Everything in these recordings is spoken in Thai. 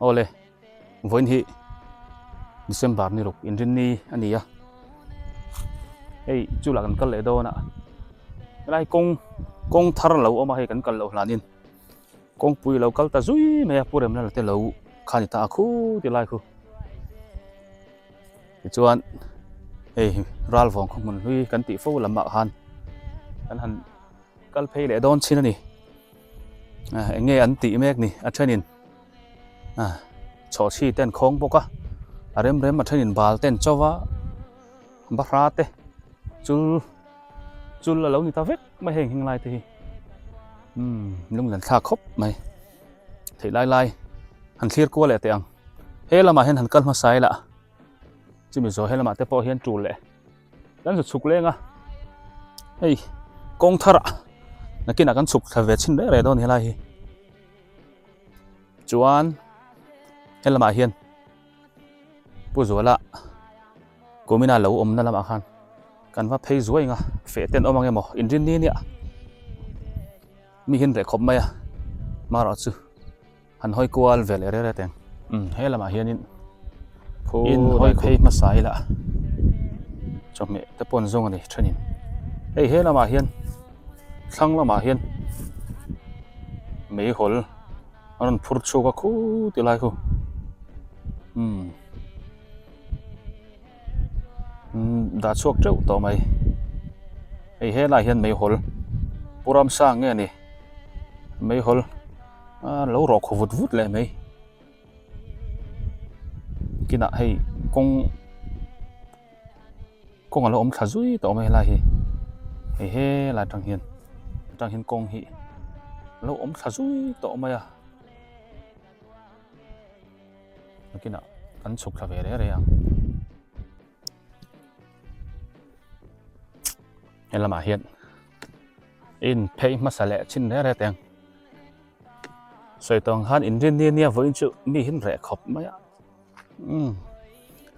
Ole voin hi December ni ruk in rin ni ania ei chu la kan kal le do na lai kong thar lo oma he kan kal lo hlanin kong pui lo kal ta zui me purem na te lo khani ta khu ti lai khu chuan ei ral vong khom mun hui kan ti fo lama han kan han kal phei le don chin ani nge an ti mek ni a thenin cho chi ten khong boka rem ma thenin bal ten chowa bahra te chul la lo ni ta vek ma heng lai te lung lan tha khop mai thei lai han clear ko le te ang helama hen han kal ma sai la chimi zo helama te po hian tul le dan su chuk lenga ei kong thara nakina kan chuk thave chin re don helai hi chuan helama hian pu zola komina lo om na lama khan kan va phei zuai nga fe ten omang emo inrin ni nia mi hin re khop mai a mara chu han hoi kwal vel re teng helama hian in hoi phei ma sai la chome te pon zong ani thenin ei helama hian thlang lama hian mei hol aron phur chu ka khu ti lai khu da chuak treu to mai ei helai hian mei hol puram sang nge ni mei hol lo ro khuvut vut le mei kina hei kong alo om thazui to mai lai hi he la tang hian kong hi lo om thazui to mai a kina kan chuk thave re yang helama hian in phei masale chin re teng soitong han in rin nia voin chu mi hin re khop mai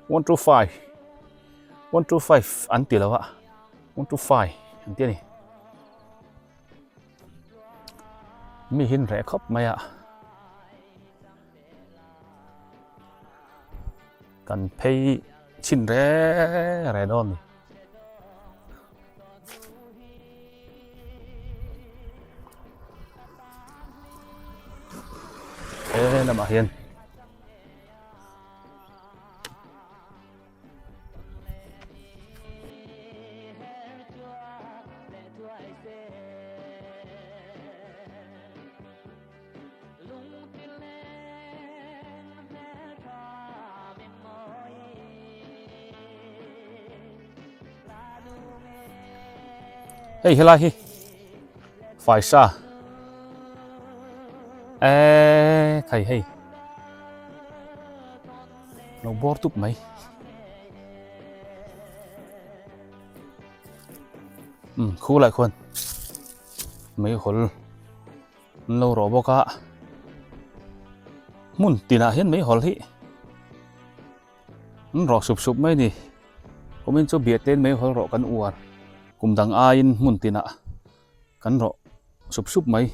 125 an ti lawa 125 an ti ni mi hin re khop mai a kan phei chin re don ni lama hian hey helai hi phải sa thầy hey nó bor tụp mấy khu lại khuôn mấy hol lâu rồi bao cả muốn tì nà hiến mấy hol hi rõ sụp mấy nè có mình cho biết tên mấy hol rõ cắn uar cùng đằng ai muốn tì nà cắn rõ sụp mấy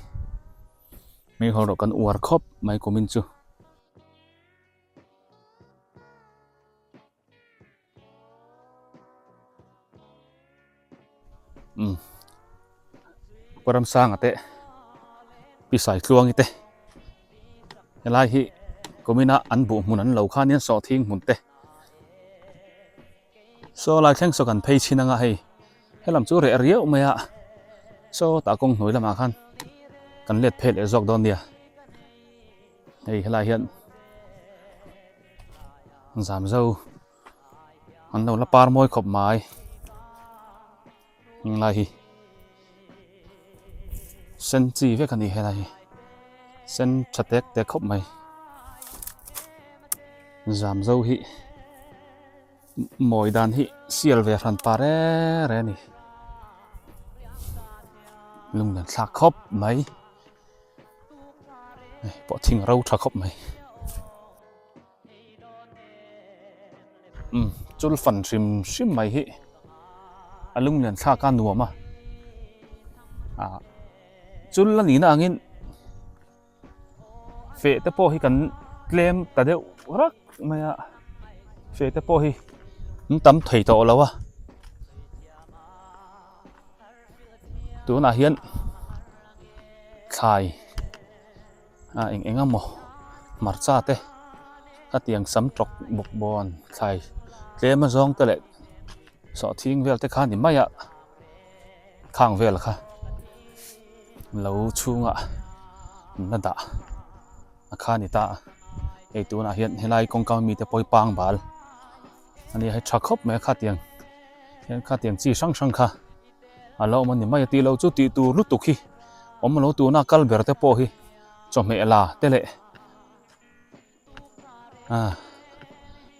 hol rõ cắn uar khop mấy có mình cho param sang ate pisai tluang ite helai hi komina anbu munan lo khan yan so thing munte so lai thleng so kan phei chinanga hei helam chu re riau maya so ta kong hnoi lama khan kan let phel e jok don dia hei helai hian giảm dâu anh đâu là par môi khop mai nhưng lại sen chi với cái này hay là sen chặt tét để khop mày giảm dâu hi mỗi đàn hi siêu về phần pare re nè lùng đàn sạc khop mày bỏ thình râu sạc khop mày chul phần sim mày hi lùng đàn sạc can nuông mà chul là nín angin phê tế po hi cần claim ta đều rắc mày phê tế po hi tấm thầy tổ lâu tụi nó hiện khai anh mò mặt cha thế các tiếng sấm trọc bục bòn khai thế mà rong tới lại sợ thiên về tới khan thì mấy khang về là kha lâu chung nó đã khan thì ta ấy tụi nó hiện lại con cao mi tới bôi bang bal anh ấy hay chặt khóc mấy khát tiếng chỉ sang kha lâu mà niệm mấy tí lâu chút tí tu lút tục khi ông lâu tu na cal bể tới po hi cho mẹ là thế lệ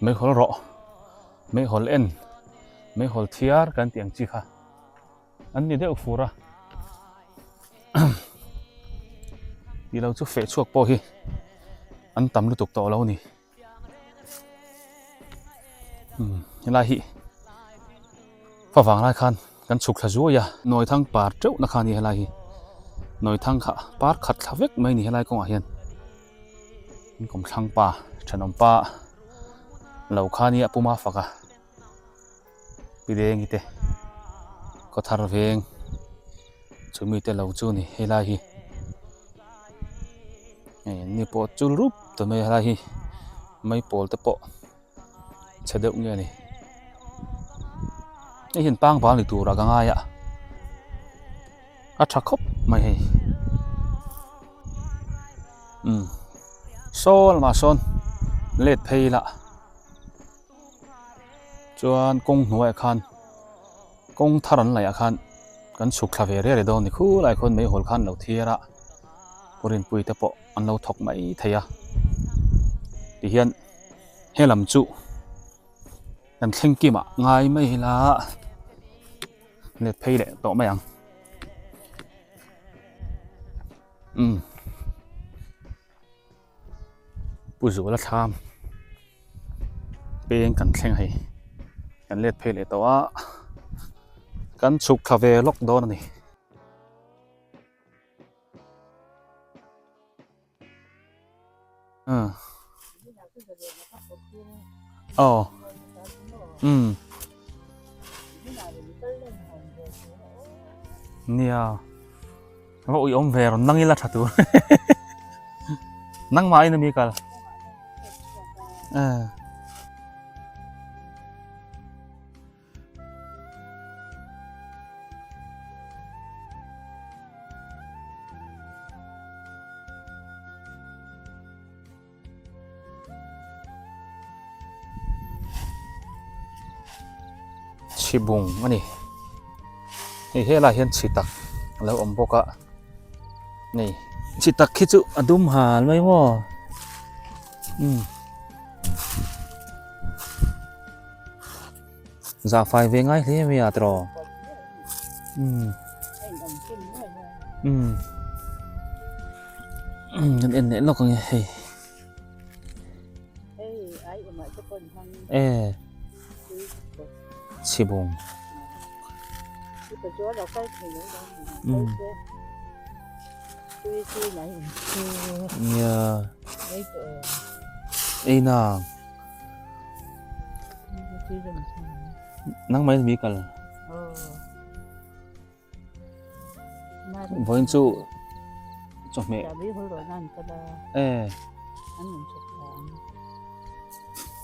mấy hồi rõ mấy hồi en mấy hồi thiar cái tiếng chỉ kha anh đi đâu phù ra tí lâu chút phê chuộc po hi anh tắm lút tục to lâu nè hiện lại hi phá vàng lại khanกันสุกทะจุยะหน่วยทางปาร์เจ้านักนี่อะไรหน่วยทางข้าปาร์ขัดทะเวกไม่นี่อะไรก็ว่าเห็นกรมทางป่าชนมป่าเหล่าข้านี่ปุ่มมาฟักปีเดียงอีเตก็ทาร์เวงจะมีแต่เหล่าจูนี่อะไรนี่ปอจูรูปแต่ไม่อะไรไม่ปอลแต่ปอเฉดเงี้ยนี่นี่เห็นปังหรือตัวรักง่ายชักคบไม่ให้โซลมาโซนเล็ดเพลละจวนกงหน่วยคันกงทารันไหลคันกันสุขลาเวเร่เลยโดนนี่คู่หลายคนไม่หัวคันเราเทียระบริเวณปุยตะปะอันเราถกไม่เทียดิเฮียนให้ลำจุกันเข่งกิมง่ายไม่ละเล็ดเพลเลยโตไม่ยังผู้สูงละทามเป็นกันแข่งให้กันเล็ดเพลเลยแต่ว่ากันสุกคาเฟ่ล็อกโดนนี่อ๋อเนี่ยว่าอุ้ยอมเวรนั่งอีละชัดตัวนั่งมาอินมีกันชิบุงอันนี้นี่เฮล่าเห็นชิตักแล้วอมบอกะนี่ชิตักคิดจุอดุมหาไหมวะจะไฟเวงไงที่ไม่อาตรองั้นเอ็นเนี่ยเราก็ไงชิบุงเนี่ยไอ้นางนั่งไม่มีกันพออินซูจบไหม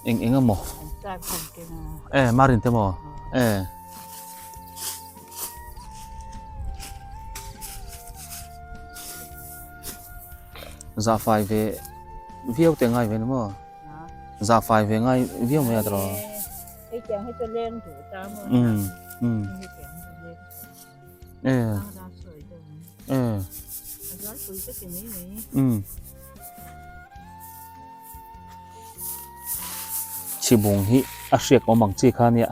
เอ็งอ่ะหมอมารินเตมอจะไฟเวเวียวแต่ไงเว้นมั้ง za fai ve ngai viau me atro ai chàng hay cho lên thủ ta mà ra sợi rồi giá tuổi cái tiền này chi bung hi a hriak omang chi kha nia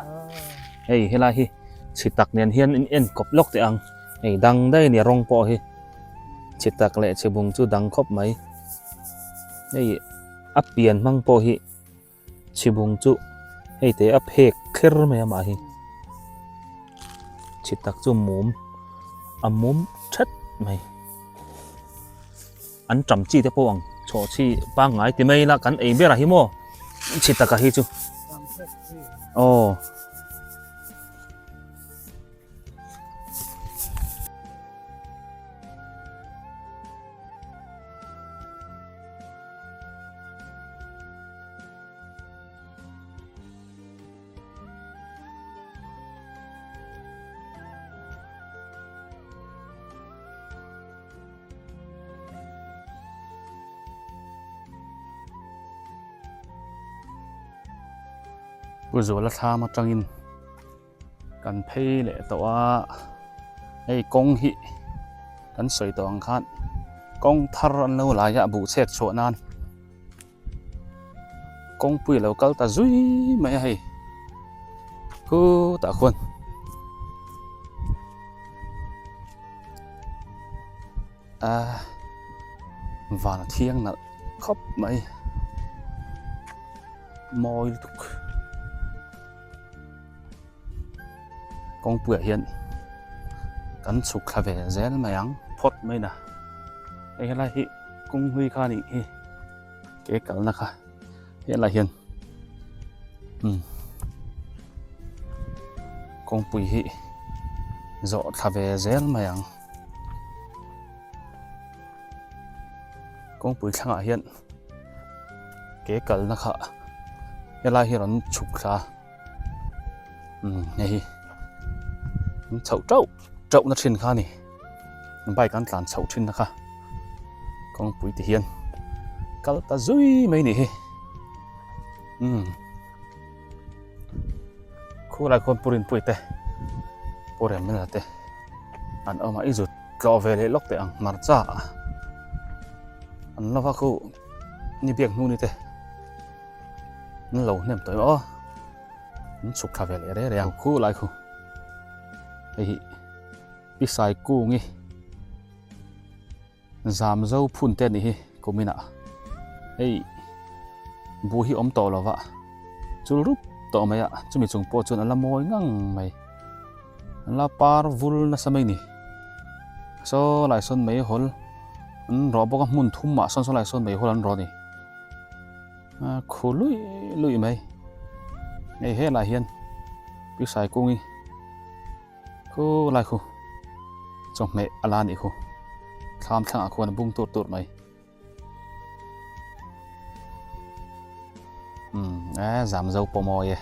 ei hela hi chitak nen hian in en kop lok te ang ei dang dai ni rong po hi chitak le chi bung chu dang khop mai ei a pian mang po hi chi bung chu ei te a phek kher me ma hi chitak chu mum a mum that mai an cham chi te po ang cho chi pa ngai ti mai la kan ei bera hi mo chitaka hi chu oh Bùi là tha mà trăng in cần phê lệ tọa hay công hị cần sợi tọa khát công thar ăn lâu lại ya bù xét chỗ nan công bùi lâu câu ta duy mấy hay cứ ta khuôn và thiêng là khóc mấy môi tục công bữa hiện cắn sụp khá vẻ rẽ mà áng phốt mấy nè đây là hi cung huy kha đi hi cái cẩn là kha hiện là hiện công bùi hi dọ khá vẻ rẽ mà áng công bùi khang hiện cái cẩn là kha hiện là hiện nó sụp khá này chậu trậu nó trên kha này bay cán tàn chậu trên nó kha con bụi thì hiền cá ta duy mấy này khu lại con purin bụi tê purin mới là tê anh ở máy rụt cọ về lấy lóc tê ăn mặt ra anh nó vào khu như việc nu đi tê nó lâu nem tới ó nó sụp cà về lấy đấy để ăn khu lại khu ei pisai ku ngi zam zo phun te ni hi komina ei bu hi om to lova chul rup to maya chumi chung po chun ala moi ngang mai la par vul na samai ni so lai son mai hol ro bo ka mun thum ma son so lai son mai hol an ro ni khului lui mai ei he la hian pisai ku ngi khu lại khu trong mẹ alan đi khu tham thang khu bung tụt tụt mày giảm dâu po mồi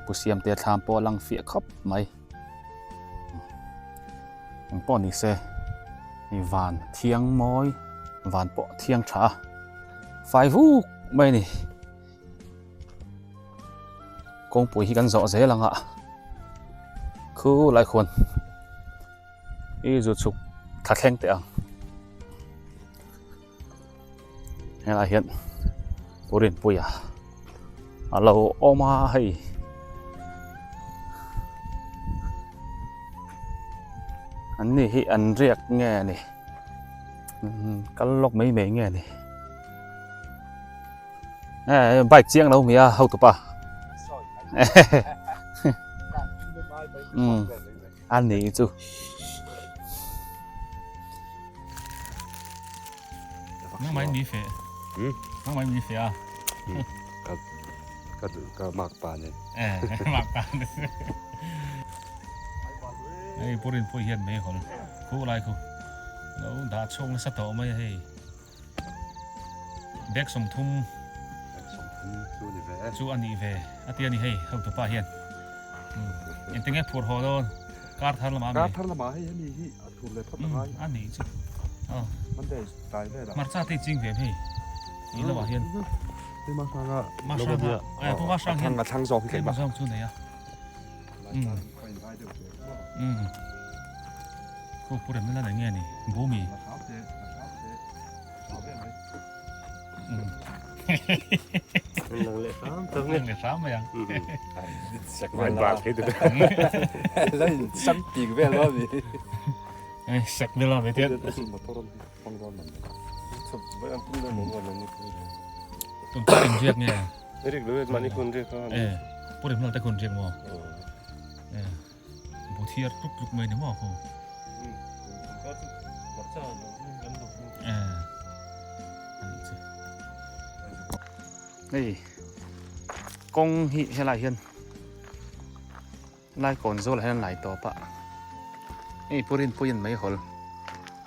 bù xiêm tiệt tham po lăng phía khóc mày po nị xe vàn thiêng môi vàn po thiêng trả phải vu mày nị công bùi hi gan rõ dễ lăng ạ khu lại khuôn ý rụt sụp thắt khen tệ hay là hiện bố điện bùi à lâu oma hay anh này hi anh riêng nghe này cái lọc mấy mấy nghe này bạch chiang đâu mía hậu tụp à ăn này chứ nó mấy mì phê nó mấy mì phê à cái mạc bàn này mạc bàn ấy bố bố hiền mấy hồi khu lại khu nó đã trông sát tổ mấy hay bẹc sông thum chú anh đi về à tiền đi hay hậu tập ba hiền anh tiếng nghe phù hợp thôi cát thằng làm cát thằng làm hay anh đi thuộcเลยพัดไม้anh đi chứ มันได้ตายได้หรอ mặt ra thì chính về hay ý là bảo hiền นี่มาสร้างอ่ะ มาสร้างอ่ะเพราะว่าสร้างเห็น ทางสองที่ เห็น ไหน มาสร้างที่ไหนอ่ะพวกผู้เรียนนั่นอะไรเงี้ยนี่บ่มีเรื่องเนี่ยซ้ำมายัง สักวันบาทให้ดูแล้วซ้ำปีกแว่นรอบนี้ เอ้ยสักเดือนละไม่เท่า มาต้นฟังร้อนมันสุดไม่ต้องพูดเรื่องนี้วันนี้ ต้องเป็นเรียกเนี่ย เรียกเลยมันนี่คนเรียกก็ ผู้เรียนนั่นแต่คนเรียกหมอผู้เทียร์ทุกๆเมื่อเนี่ยหมอเขานี่กงหิเฮลายเฮียนลายก่อนโซ่ลายนั่นหลายต่อปะนี่ผู้เรียนผู้ยันไม่หอล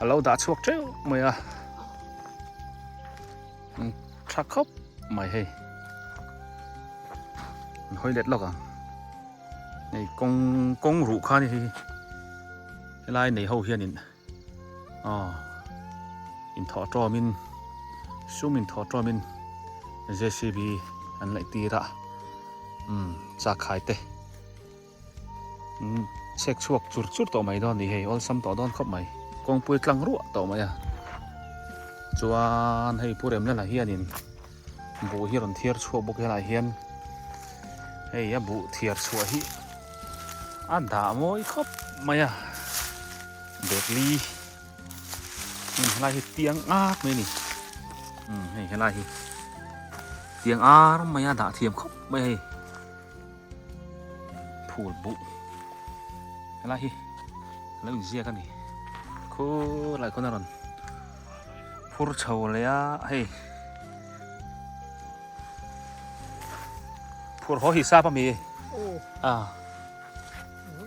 เราด่าชวกเจ้าไม่อะชักครบไม่ให้ห้อยเด็ดหรอกอ่ะนี่กงรูข้านี่ลายในเฮาเฮียนินอินทอจอมินซูมินทอจอมินJCB อันไหลตีระจากขายเตะเช็คช่วงจุดต่อไม่ดอนนี่เฮ้ยออลซัมต่อดอนเข้าไม่กองปุยกลางรั่วต่อไม่อะจวนให้ผู้เรียนนั่นแหละเฮียนินบุเฮียนเทียร์ชัวบุกเฮียนเฮียนเฮ้ยบุเทียร์ชัวฮีอันด่ามวยครับไม่อะเด็กลีอะไรเตียงอาดไม่นี่เฮ้ยอะไรเตียงอาร์ไม่ด่าเทียมครบไม่ให้พูดบุอะไรแล้วอินเสียกันนี่คู่อะไรคนนั้นพูดเฉาเลยอ่ะเฮ้ยพูดเขาหิซาปะมี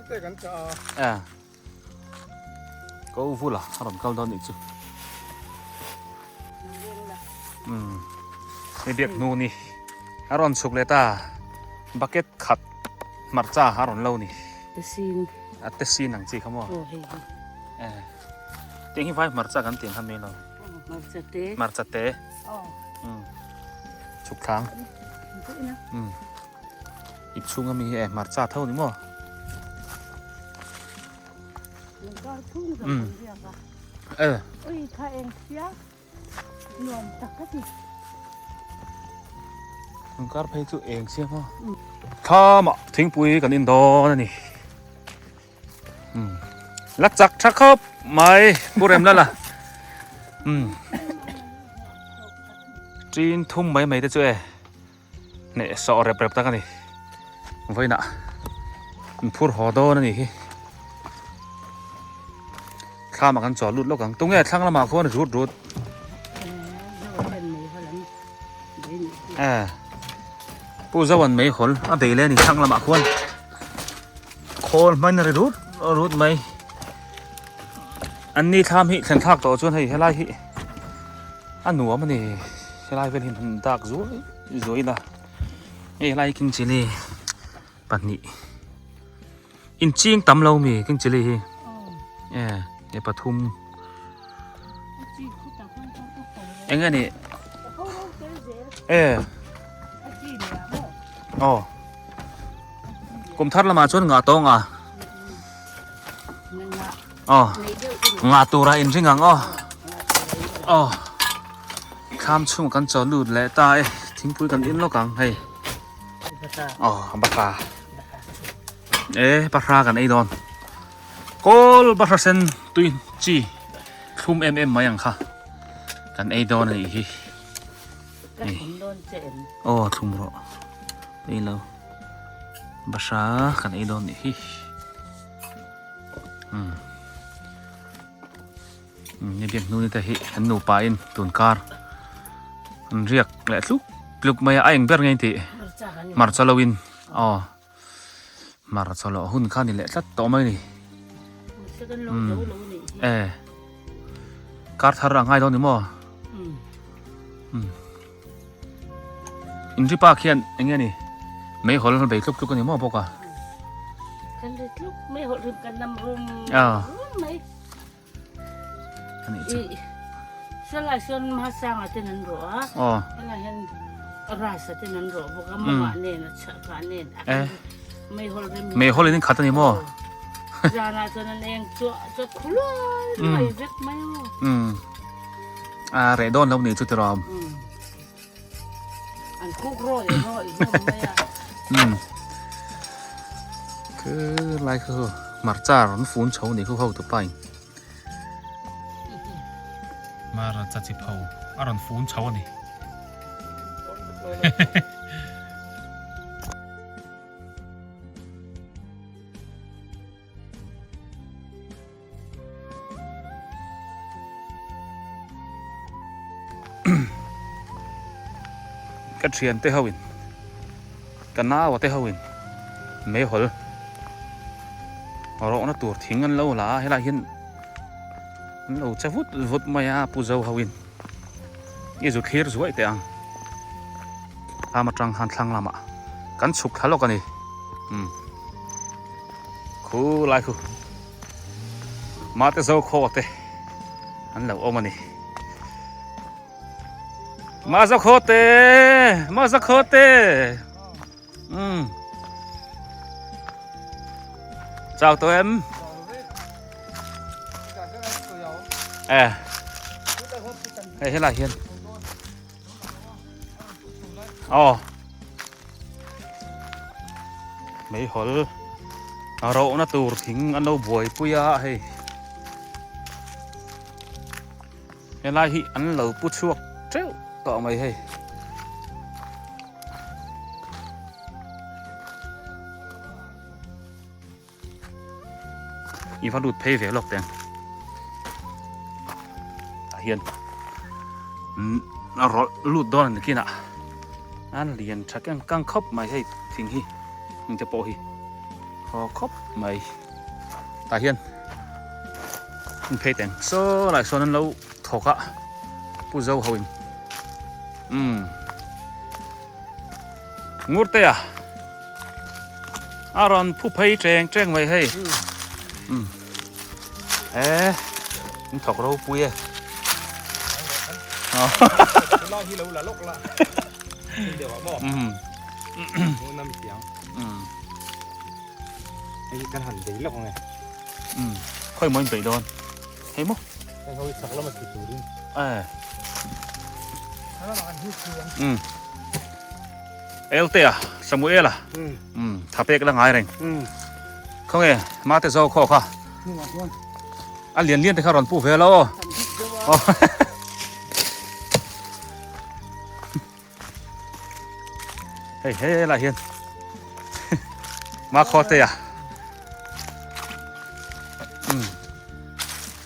แต่กันจะก็พูดละอารมณ์เกาดอนอีกจุนี่เด็กนูนี่อารอนสุกเลต้าบักเก็ตขัดมาร์จ้าอารอนเล่านี่เตซีนเตซีนหนังจีเขาบอกเตียงที่ไฟมาร์จ้ากันเตียงทำไม่เรามาร์จ้าเตชุกทางอีกช่วงก็มีมาร์จ้าเท่านี้มั้งถ้าเองเสียนวมตักก็ดิมันก็ไปตัวเองเสียมั้งถ้ามาทิ้งปุ๋ยกันอินโดนั่นนี่ลักจักชักครบไม่ผู้เรียนแล้วล่ะจีนทุ่มไม่ได้ช่วยเนี่ยสอเรียบๆตั้งกันนี่ไว้น่ะพูดหอโดนั่นนี่ข้ามากันจอดรุดแล้วกันตรงนี้ทั้งละมาคนรุดผู้สวรรค์ไม่ขนเดี๋ยวเลยนี่ทั้งละมาคนไม่น่าจะรุดไหมอันนี้ทำให้ฉันทักต่อจนให้ไล่อันหนูมันนี่ไล่เป็นหินดักสวยนะไล่กินจิเลยปันนี่อินจิงตำเรามีกินจิเลยในปทุมเอ็งไงนี่กรมทัดละมาชนงาตองงาตัวไรอินจริงข้ามช่วงกันจอดลุดและตายทิ้งปุยกันอินแล้วกันให้บักปลากันไอ้ดอนกอลบัตรเซนตุยจีทุ่มมาอย่างค่ะกันไอ้ดอนไอ้ฮีนี่ทุ่มรอนี่แล้วภาษากันไอ้ดอนนี่ฮีนี่เบียงนู่นนี่แต่ฮีอันนูปาอินตุนการเรียกแหละลุกไม่ไอ้ยังเบียร์ไงที่มาร์ซาโลวินมาร์ซาโลหุ่นข้านี่แหละสัตว์ต่อไหมนี่การทารังไงตอนนี้มั้งอินทรีปาเขียนอย่างเงี้ยนี่ไม่หอลไปลุกกันนี่มั้งพวกกันลุกไม่หอลกันนำรุมไม่อันนี้สลายส่วนมาสร้างอะไรนั่นหรอสลายเห็น rasa tenan ro boka mama ne na chaka neไม่ฮอลเร me hol in khat ni mo จานาจนันเองจะคุลไม่เวกไม่re don lo ni chu ti rom อันคุกโรยโรยไม่อะคือไรคือมาจ้ารอนฟูนโชว์นี่คือเขาตัวไปมาจัดจิเผาอารอนฟูนโชว์นี่กระเทียนเตะวินกันน้าวเตะวินไม่หลเราหน้าตัวทิ้งกันแล้วล่ะให้เราเห็นเราจะฟุดมายาปูเจ้าหวินยี่จุดเคลียร์สวยแต่อังพามาจังหันทางลำอ่ะกันฉุกทะเลาะกันนี่คูไล่คูมาเตะเจ้าโคตรอันเราเอามานี่มาสักโคตรมาสักโคตรchào tụi em hay là hiền mấy hol rau nó tụt thính ăn đâu buổi puya hay là hi ăn lẩu put chuột treo tọ mày hayอีฟ้าดูดเพย์เวลอกแดงเฮียนรถลูดดอนนี่น่ะอันเรียนชักยังกังคบไม่ให้ทิ้งฮีมึงจะโปฮีพอคบไม่ตาเฮียนมึงเพย์แดงโซ่หลายโซนนั้นเราถกอะผู้เจ้าเขาเองงูเตะอารอนผู้เพย์แจ้งไว้ให้มันถกเราปุ้ยล่อที่เราละลกละเดี๋ยวบอกมูน้ำเสียงไอ้การหันตีลกไงค่อยมันไปโดนเฮ้ยมั้งไอ้เขาสักแล้วมันติดตัวดิ้งแล้วเราอันที่เสียงเอลเตียสมุเอล่ะทับเอกแล้วไงเร่งเขาไงมาแต่เจ้าข้อค่ะอันเลียนแต่ข้ารอนปูเฟลแล้วเฮ้ยละเฮียนมาคอเตีย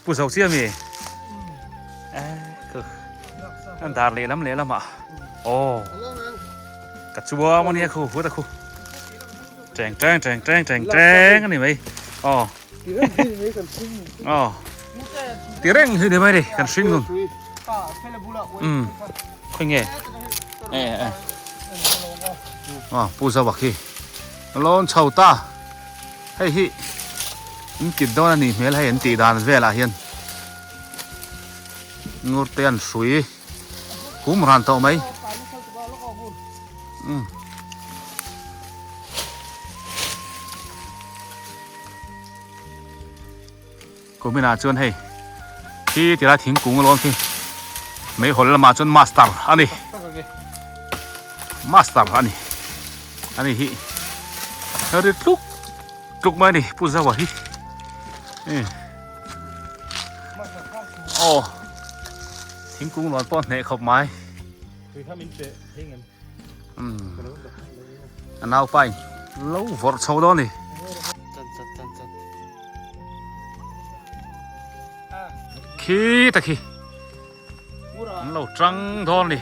ปูเสาเสียมีคืออันดาร์เลยล้ำเลยล้ำอ่ะโอ้กัดชัวมันเนี่ยครูพูดแต่ครูแจงอันนี้ไหมอ๋อตีเร่งคือได้ไหมดิกันซิงนู่นค่อยเงี้ยปูสวักฮีร้อนเช่าตาให้ฮีมันกินด้านนี้เมื่อไรเห็นตีดานเวลาเห็นงูเตียนสวยคุ้มรันต่อไหมกูไม่น่าชวนให้ที่ที่เราทิ้งกุ้งร้อนที่ไม่หดละมาจนมาสเตอร์อันนี้มาสเตอร์อันนี้ฮีเราได้ลุกมาดิพูดซะว่าฮีโอ้ทิ้งกุ้งร้อนป้อนเนยขบไม้คือถ้ามันเจ๊ทิ้งกันอันเอาไปแล้ววอร์ชาวดอนนี่ขี้ตะขี้เราจังดอนนี่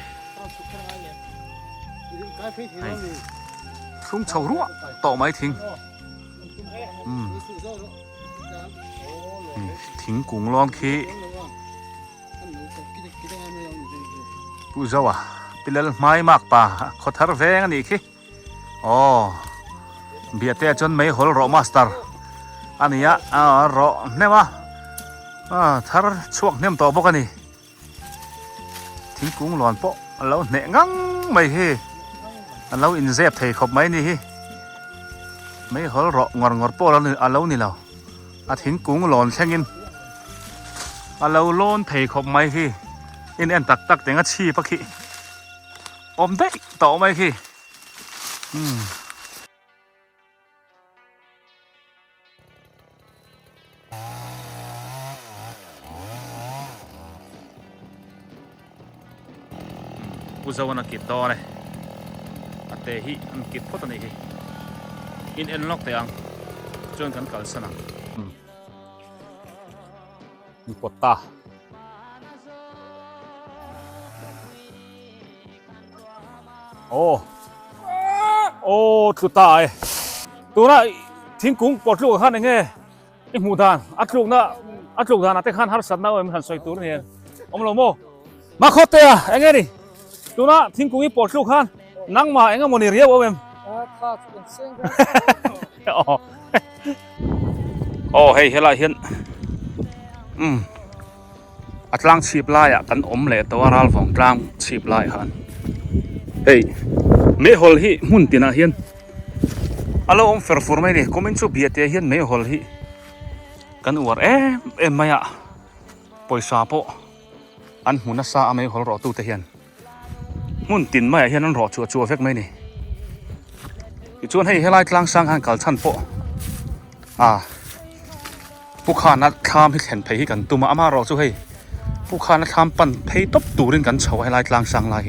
ทุ่งเฉารั่วต่อไม้ทิ้งทิ้งกุ้งร้อนขี้ผู้เจ้าอ่ะเป็นเรื่องไม้มากป่าเขาทาร์แวงนี่ขี้อ๋อเบียดแต่จนไม่หลรอมาสเตอร์อันนี้รอเนี่ยมาทาร์ช่วงเนี่ยต่อพวกกันนี่ทิ้งกุ้งหลอนโปะแล้วเนะงังไม่เฮ อันเราอินเซฟเทขบไหมนี่ฮิไม่หอลงอป้อแล้วนี่อันเรานี่เราอาทิ้งกุ้งหลอนแช่งอินอันเราโลนเทขบไหมฮิอินตักแต่งอาชีพขี้อมได้ต่อไหมขี้อุจจาระกิดต่อเลยอัตเตหิอันกิดพอตันนี่อินล็อกเตียงจนกันกัลสนังมีปตตาโอ้คือตายตัวน่ะทิ้งกุ้งปลดลูกขันยังไงไอ้หมูดานอัดลูกน่ะแต่ขันหัดสัตว์น่ะเว้ยมันหันใส่ตัวนี่อมโลโมมาโคตรเตะยังไงดิตัวน่ะทิ้งกุ้งปลดลูกขันนั่งมาเอ็งก็มันเรียบว่าเว้ยโอ้เฮ้ยเฮล่าเห็นอัดล้างชีพลายอ่ะกันอมเละตัวรัลฟองล้างชีพลายขันเฮ้ยไม่ฮอลฮีมุ่นตินาเห็นอะไรอมเฟอร์ฟอร์ไม่เนี่ยคอมเมนต์ชูเบียเห็นไม่ฮอลฮีกันอวดไม่อะปอยซาโปอันหุ่นน่ะซาไม่ฮอลรอตู้เห็นมุ่นตินไม่เห็นนั่นรอชัวเฟกไม่เนี่ยชวนให้เฮล่าล้างสังหันกัลชันโปผู้ข้านัดข้ามให้เห็นเพย์กันตัวมาอามาเราช่วยผู้ข้านัดข้ามปั่นเพย์ตบตูรินกันเฉาให้ไล่กลางสังไล่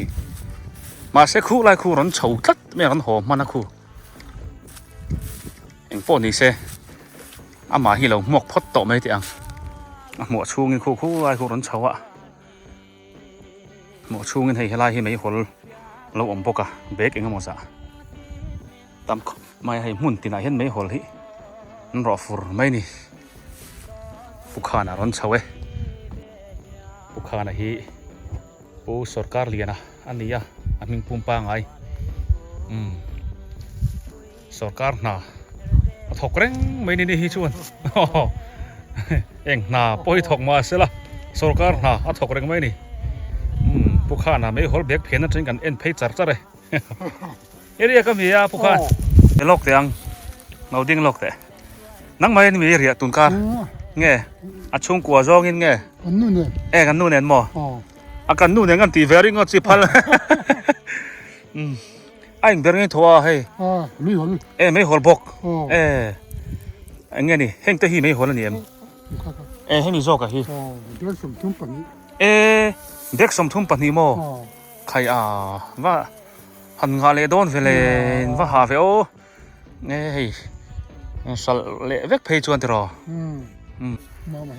มาเสกคู่ไล่คู่ร้อนเฉาตัดไม่ร้อนหอมมันนะคู่เอ็งโฟนี่เสอามาที่เราหมกพดโตไม่ได้ยังหมวชูเงินคู่ไล่คู่ร้อนเฉาอะหมวชูเงินให้ไล่ให้ไม่หัวเราอมปกอะเบกเองก็หมดซะตามไม่ให้มุ่นตินาเห็นไม่หัวเลยนั่นรอฟูร์ไม่นี่ผู้ข้าน่ะร้อนเฉาผู้ข้าน่ะฮีผู้สรการเลียนะอันนี้อ่ะอันมิงปุ่มปังไงสรการน่ะถกเร่งไม่นี่ฮีชวนเอ็งน่ะปล่อยถกมาเสียละสรการน่ะถกเร่งไม่นี่ผู้ข้าน่ะไม่หัวเบียกเพี้ยนนั่นจริงกันเอ็นเพย์จัดเลยเรียกก็มีอ่ะผู้ข้าโลกเตียงเราดิ้งโลกแต่นังไม่มีเรียตุนการเงี้ยอาช่วงกัวจองเงี้ยกันนู่นเนี่ยมั้งอากันนู่นเนี่ยกันตีเวริงก็สิพัลไอ้เบอร์งี้ทัวร์ให้ไม่หัวบกเงี้ยนี่เฮงแต่ฮีไม่หัวแล้วเนี่ยให้นี่โจกะฮีเด็กสมทุมปันนี่มั้งใครว่าหันงาเลโดนเฟลนว่าหาเฟโอเงี้ยสเลเวกเพย์จวนติรอ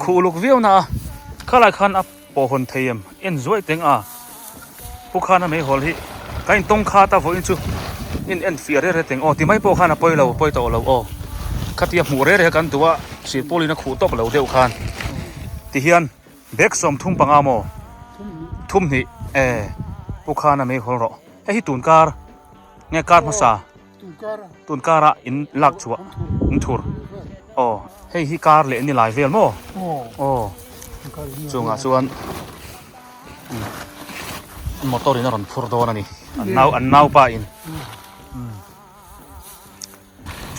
คูลูกวิวนะข้าหลายคันอัปปอหนเทียมเอ็นจวยเต็งผู้ข้าน่ะไม่หอลที่การตรงข้าตาฝนจูเอ็นเฟียร์เร่เต็งที่ไม่ปอข้าน่ะปล่อยโตเราขัดเทียมหัวเร่กันตัวสีโพลินักขู่ตบเราเดียวกันที่เฮียนเด็กสมทุ่มปังโมทุ่มนี่ผู้ข้าน่ะไม่หอลรอที่ตุนการเงี้ยการภาษาตุนการอินลักชัวอินทัวร์ให้ฮิการเล่นนี่หลายเวลมั้งส่วนมอเตอร์นี่น่ารันพูดตัวนี่อันน่าวป้าอิน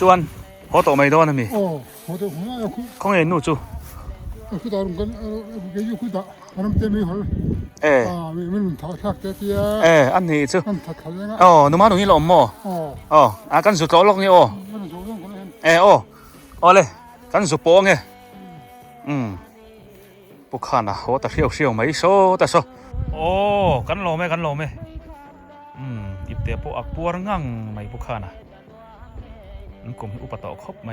ส่วนหัวโตไม่โดนนะมีของเอ็นนู่นจู่คือตอนกันอยู่คือตอนนั้นเต็มไม่หอลไม่รู้ทักเตี้ยอันนี้จู่นุ่มมาตรงนี้หล่อมั้งกันสุดโตล็อกนี่เลยกันสุดโป้งไงผู้ข้าน่ะหัวตะเชี่ยวไม่โซ่แต่โซ่กันโลไหมอิบเตะพวกอักปัวงั่งไม่ผู้ข้าน่ะนั่นกลุ่มอุปตะครบไหม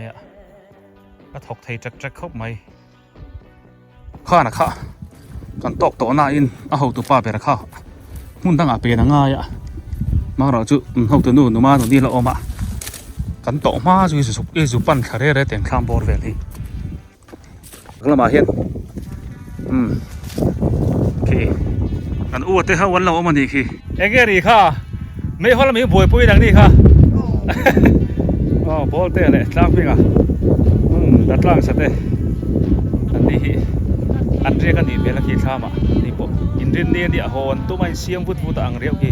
ก็ถกไทยจักครบไหมข้าน่ะข้ากันตอกโตหน้าอินเอาตัวป้าไปละข้ามุ่นตั้งเป็นง่ายมาเราจุเอาตัวนู่นมาตัวนี้เราออกมากันโตมาจุปั้นคาเร่เต็มข้ามบอลเวลี่ก็ละมาเห็นโอเคกันอ้วเตะวันเราเอามาดีคีเอ็งเกอรี่ค่ะไม่ฮอลมีบวยปุ้ยดังนี้ค่ะบอลเตะเลยตั้งพิงดัดล่างสัตว์เลยอันนี้อันเรียกกันนี่เป็นลักกี้ข้ามานี่ปะอินเดียนเนี่ยฮอนตัวมันเสียงพูดอังเรียกคี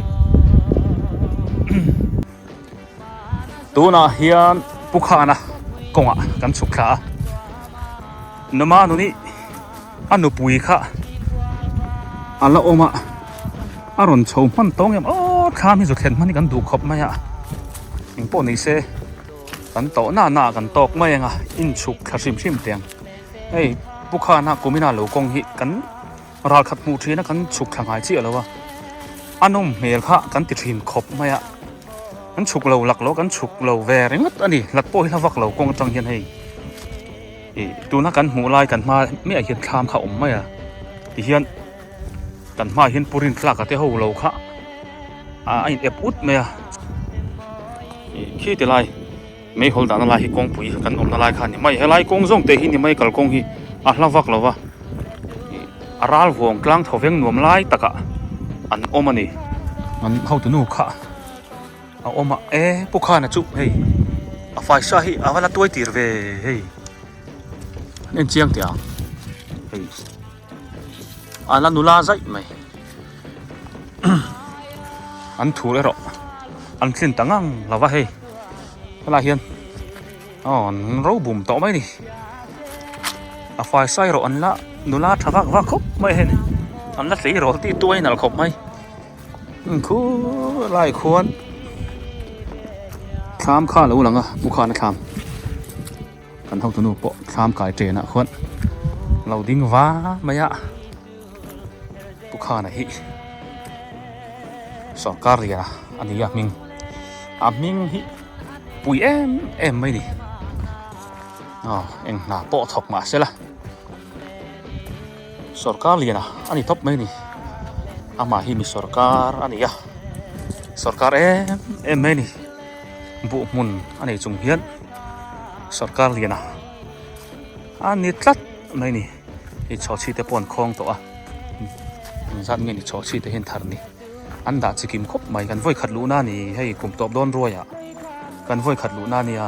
tu na hian pukhana konga kan chukha nama nu ni anu pui kha ala oma aron chou man tong em o kham hi zo khen man kan du khop ma ya ing po ni se kan to na kan tok ma nga in chuk khasim sim tiang ei pukhana kumina lo kong hi kan ral khat mu thina kan chuk thangai chi alawa anum mel kha kan ti thin khop ma ya kan chuk lo lak lo kan chuk lo ve ringat ani lak po hi lawak lo kong tang hian hei e tu na kan mu lai kan ma me hian kham kha om ma ya ti hian kan ma hian purin thlak ate ho lo kha a in ep ut me ya khi ti lai me hol da na lai hi kong pui kan om na lai kha ni mai helai kong zong te hi ni mai kal kong hi a lawak lo wa aral wong klang thoveng nuam lai taka an omani an how to know kha a oma e pukha na chu hei a fai sha hi awala toi tir ve hei nen chiang tia hei ala nula zai mai an thu le ro an thin tangang lawa hei la hian on ro bum to mai ni a fai sai ro an la nula thawak wa khop mai hen an la sei ro ti tuai nal khop mai khu lai khon kham kha lo langa pukha na kham kan hau tu nu po kham kai tre na khon lo ding wa maya pukha na hi sarkar ria ani ya ming hi pui em mai ni eng na po thok ma se la sarkar ria na ani top mai ni ama hi mi sarkar ani ya sarkar em mai ni bu mun ani chung hian sarkar liana ani tlat mai ni i chochi te pon khong to a zat nge ni chochi te hin thar ni anda chikim khop mai kan voi khat lu na ni hei kum top don roya kan voi khat lu na ni a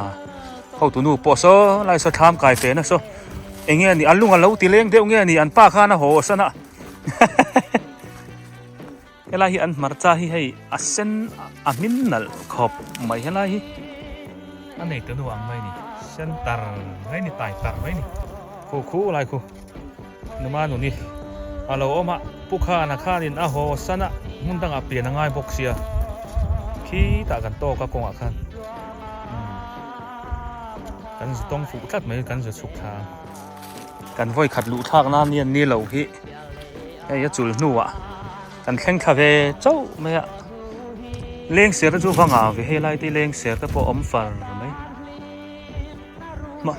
ho tu nu po so lai so tham kai fe na so enge ni alung a lo ti leng de nge ni an pa kha na ho sana hela hi an marcha hi hei asen aminal khop mai hela hi anei tu nu ang mai ni sen tar mai ni tai tar mai ni khu lai khu numa nu ni alo oma pukha na khanin a ho sana mundang a pian ngai boxia khi ta kan to ka kong a khan kan tong fu tlat mai kan zu chuk tha kan voi khat lu thak na nian ni lo hi ei ya chul nu a kan khen kha ve chau me ya leng ser chu phanga ve helai ti leng ser ta po om far mai ma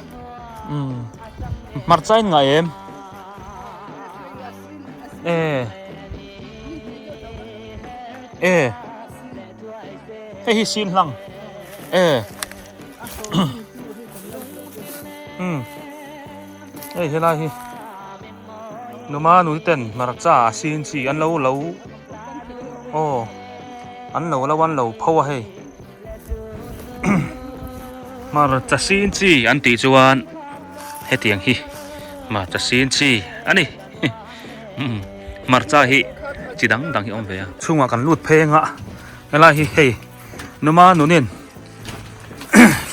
mar chain nga em he hi sin lang helai hi numa nu ten mar cha sin chi an lo an lo lawan lo phawa hei mar cha sin chi an ti chuan he tiang hi ma cha sin chi ani mar cha hi chidang dang hi om ve a chunga kan lut phenga ela hi hei numa nu nin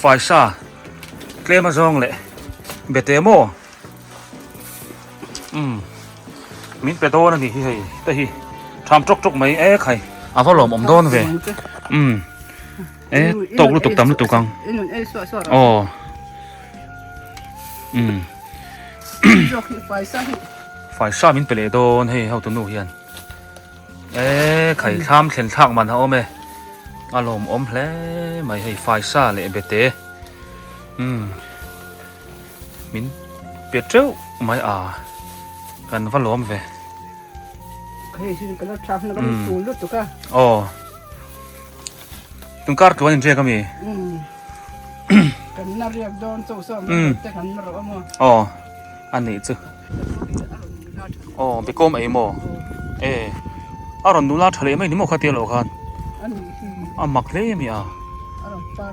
fai sa klema zong le betemo min pe don ani hi hei ta hi tham trok mai khai avalom om don ve tok lu tuk tam lu tukang fai sa min pele don hei how to know hian khai tham thlen thak man ha ome alom om hle mai hei fai sa le bete min pe treu mai kan valom ve hei sin kan thak na kan tu lu tu ka tung kar tuan je kami kan na riak don so te kan ro mo ani chu be kom ai mo aron nula thale mai ni mo khatia lo khan ani amak le mi a aron pa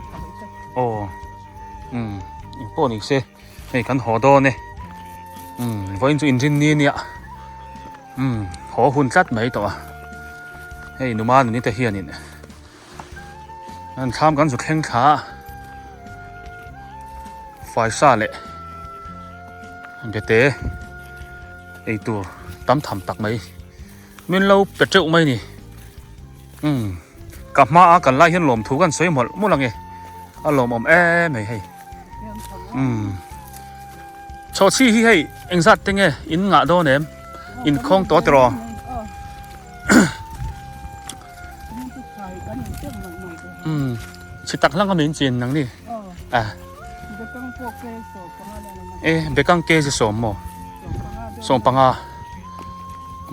po ni se hei kan ho do ne voin chu engine ni nia ho hun tlat mai to hei numa ni te hian in an tham kan chu khleng kha ไฟซ่าเละเบเตไอตัวตั้มทำตักไหมมินเราเป็ดเจ้าไหมนี่กลับมากันไล่เห็นลมถูกันสวยหมดหมดละไงอารมณ์ไม่ให้ชอชี้ให้เอ็งสัตว์ติงไงอินงะโดนเนมอินคงตัวตรอชิตักลังก็มีจีนนังนี่เบกังเกจะสมโมสมปังอา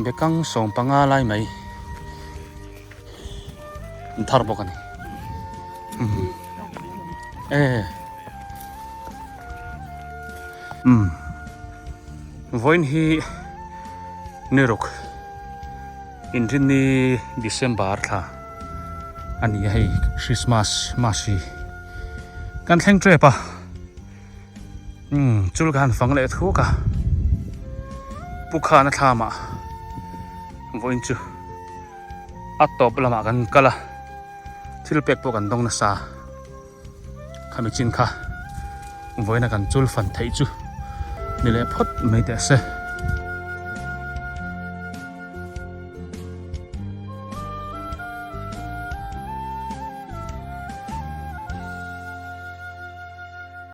เบกังสมปังอาไล่ไหมทาร์บกันวันที่เนรกอินทรีย์เดือนบาร์ค่ะอันนี้ให้คริสต์มาสมาชีกันแข่งเทรปะจุลกันฟังเลยทุกข์ปุกขานะทามาวันจูอัตตบละมากันกะละที่เราเป็กพวกกันตรงนั้นซาข้ามีจินค่ะวันนั้นกันจุลฟันไทจูนี่แหละพอดไม่ได้เส